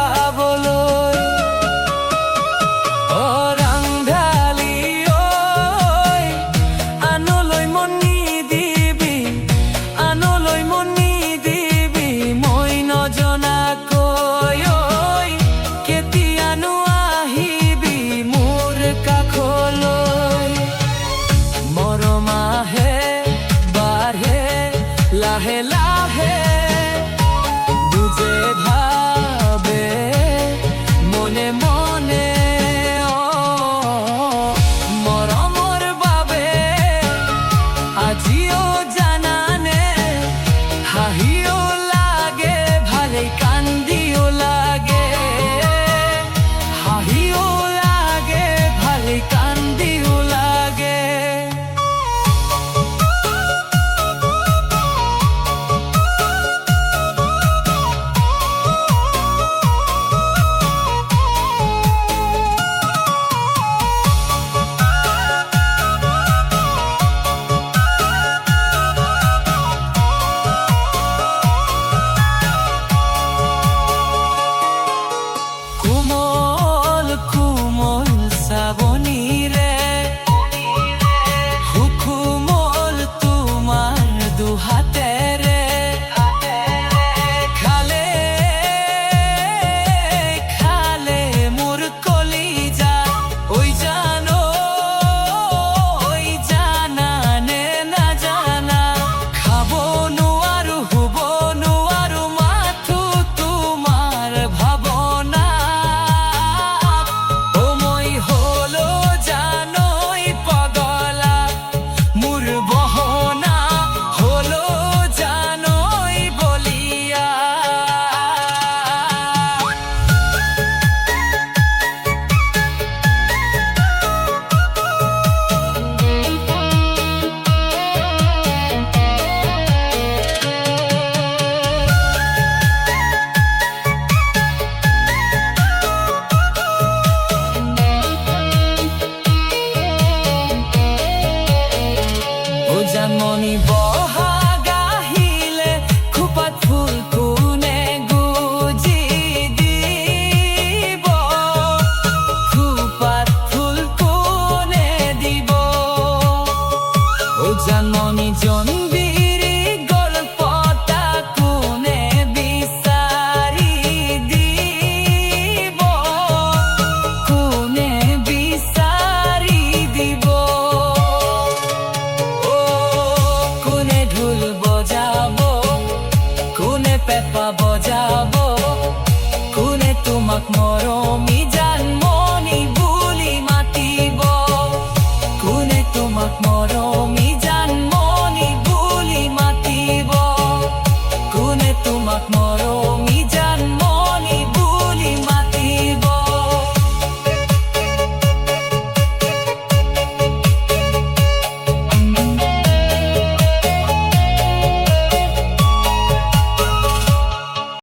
পাবলৈ। অ ৰাংঢালী ঐ আনলৈ মন নিদিবি, আনলৈ মন নিদিবি মই নজনাকৈ। ঐ কেতিয়ানো আহিবি মোৰ কাষলৈ। মৰম আহে বাঢ়ে লাহে লাহে, বুজে ভাবে মনে মনে। মৰমৰ বাবে আজিও জানানে, হাঁহিও লাগে ভালেই কান্দিও লাগে, হাঁহিও লাগে ভালেই কান্দিও লাগে। কোমল কোমল শ্ৰাৱণীৰে সুকোমল তোমাৰ দুহাতেৰে, খালে খালে মোৰ কলিজা। ঐ জানো ঐ জানানে নাজানা, খাব নোৱাৰো শুব নোৱাৰো মাথো তোমাৰ ভাৱনা। মই হলো জানই পগলা মোৰ বহনা, হলো জানই বলিয়া। ও জানমণি বহাগ আহিলে খোপাত ফুল কোনে গুজি দিব, খোপাত ফুল কোনে দিব। ও জানমণি জোনবিৰি গল্পটা কোনে বিচাৰি দিব, কোনে বিচাৰি দিব। কোনে ঢোল বজাব, কোনে পেঁপা বজাব, কোনে তোমাক মৰমি